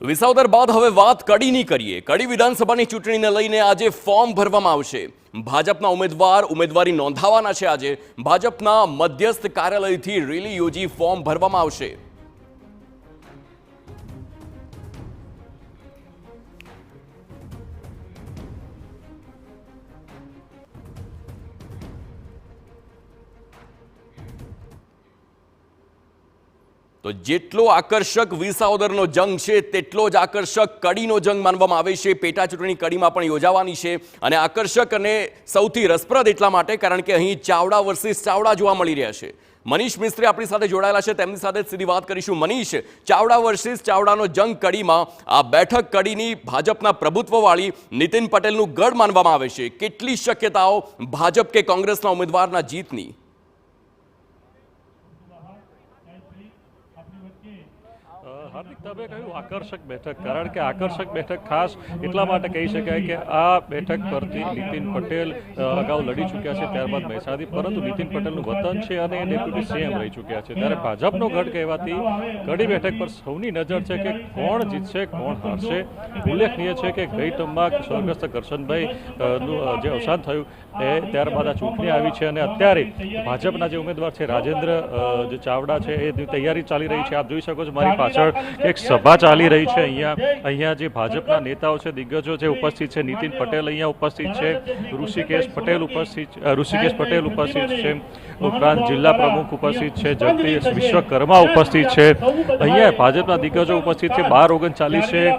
વિસાવદર બાદ હવે વાત કડીની કરીએ। કડી વિધાનસભાની ચૂંટણીને લઈને આજે ફોર્મ ભરવામાં આવશે। ભાજપના ઉમેદવારી નોંધાવવાના છે। આજે ભાજપના મધ્યસ્થ કાર્યાલયથી રેલી યોજી ફોર્મ ભરવામાં આવશે। તો જેટલો આકર્ષક વિસાવદરનો જંગ છે તેટલો જ આકર્ષક કડીનો જંગ માનવામાં આવે છે। પેટા ચૂંટણી કડીમાં પણ યોજાવાની છે અને આકર્ષક અને સૌથી રસપ્રદ એટલા માટે કારણ કે અહીં ચાવડા વર્સિસ ચાવડા જોવા મળી રહ્યા છે। મનીષ મિસ્ત્રી આપણી સાથે જોડાયેલા છે, તેમની સાથે સીધી વાત કરીશું। મનીષ, ચાવડા વર્સિસ ચાવડાનો જંગ કડીમાં આ બેઠક કડીની ભાજપના પ્રભુત્વવાળી નીતિન પટેલનું ગઢ માનવામાં આવે છે। કેટલી શક્યતાઓ ભાજપ કે કોંગ્રેસના ઉમેદવારના જીતની? હાર્દિક, તમે કહ્યું આકર્ષક બેઠક, કારણ કે આકર્ષક બેઠક ખાસ એટલા માટે કહી શકાય કે આ બેઠક પરથી નીતિન પટેલ અગાઉ લડી ચૂક્યા છે, ત્યારબાદ મહેસાણાથી, પરંતુ નીતિન પટેલનું વતન છે અને એ ડેપ્યુટી સીએમ રહી ચૂક્યા છે। ત્યારે ભાજપનો ગઢ કહેવાથી કડી બેઠક પર સૌની નજર છે કે કોણ જીતશે, કોણ હારશે। ઉલ્લેખનીય છે કે ગઈ ટર્મમાં સ્વર્ગસ્થ કરશનભાઈ નું જે અવસાન થયું એ ત્યારબાદ આ ચૂંટણી આવી છે અને અત્યારે ભાજપના જે ઉમેદવાર છે રાજેન્દ્ર જે ચાવડા છે એની તૈયારી ચાલી રહી છે। આપ જોઈ શકો છો મારી પાછળ એક સભા ચાલી રહી છે। અહીંયા જે ભાજપના નેતાઓ છે, દિગ્ગજો છે ઉપસ્થિત છે। નીતિન પટેલ અહીંયા ઉપસ્થિત છે, ઋષિકેશ પટેલ ઉપસ્થિત છે, ઉપરાંત જિલ્લા પ્રમુખ ઉપસ્થિત છે, જગદીશ વિશ્વકર્મા ઉપસ્થિત છે। અહીંયા ભાજપના દિગ્ગજો ઉપસ્થિત છે। 12:39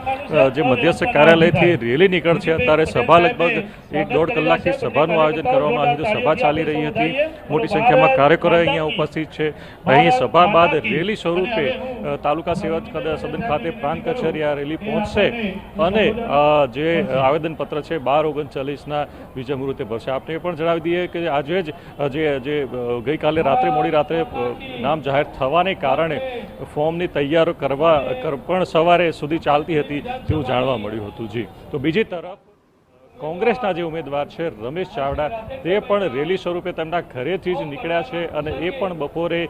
જે મધ્યસ્થ કાર્યાલયથી રેલી નીકળશે। અત્યારે સભા લગભગ 1-1.5 કલાકથી સભાનું આયોજન કરવામાં આવ્યું હતું। સભા ચાલી રહી હતી, મોટી સંખ્યામાં કાર્યકરો અહીંયા ઉપસ્થિત છે। અહીં સભા બાદ રેલી સ્વરૂપે તાલુકા સેવા સદન ખાતે પ્રાંત કચેરી આ રેલી પહોંચશે અને જે આવેદનપત્ર છે 12:39 બીજા મુહૂર્તે ભરશે। આપણે એ પણ જણાવી દઈએ કે આજે જ ગઈકાલે મોડી રાત્રે નામ જાહેર થવાને કારણે ફોર્મની તૈયારીઓ કરવા પણ સવારે સુધી ચાલતી હતી તેવું જાણવા મળ્યું હતું। જી, તો બીજી તરફ કોંગ્રેસના જે ઉમેદવાર છે રમેશ ચાવડા, તે પણ રેલી સ્વરૂપે તેમના ઘરેથી જ નીકળ્યા છે અને એ પણ બપોરે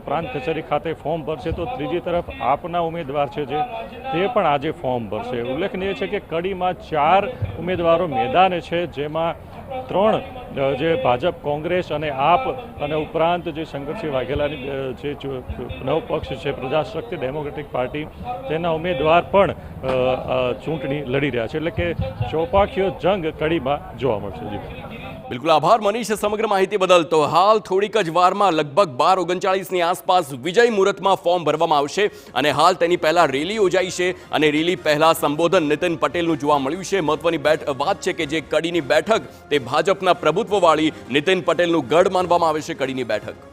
પ્રાંત કચેરી ખાતે ફોર્મ ભરશે। તો ત્રીજી તરફ આપના ઉમેદવાર છે તે પણ આજે ફોર્મ ભરશે। ઉલ્લેખનીય છે કે કડીમાં 4 ઉમેદવારો મેદાને છે, જેમાં 3 જે ભાજપ, કોંગ્રેસ અને આપ અને ઉપરાંત જે શંકરસિંહ વાઘેલાની જે નવ પક્ષ છે પ્રજાશક્તિ ડેમોક્રેટિક પાર્ટી, તેના ઉમેદવાર પણ ચૂંટણી લડી રહ્યા છે। એટલે કે ચોપાખીયો જંગ કડીમાં જોવા મળશે। જી બિલકુલ, આભાર મનીષ સમગ્ર માહિતી બદલ। તો હાલ થોડીક જ વારમાં લગભગ 12:39ની આસપાસ વિજય મુહૂર્તમાં ફોર્મ ભરવામાં આવશે અને હાલ તેની પહેલા રેલી યોજાઈ છે અને રેલી પહેલા સંબોધન નીતિન પટેલનું જોવા મળ્યું છે। મહત્વની વાત છે કે જે કડીની બેઠક તે ભાજપના પ્રભુત્વવાળી નીતિન પટેલનું ગઢ માનવામાં આવે છે। કડીની બેઠક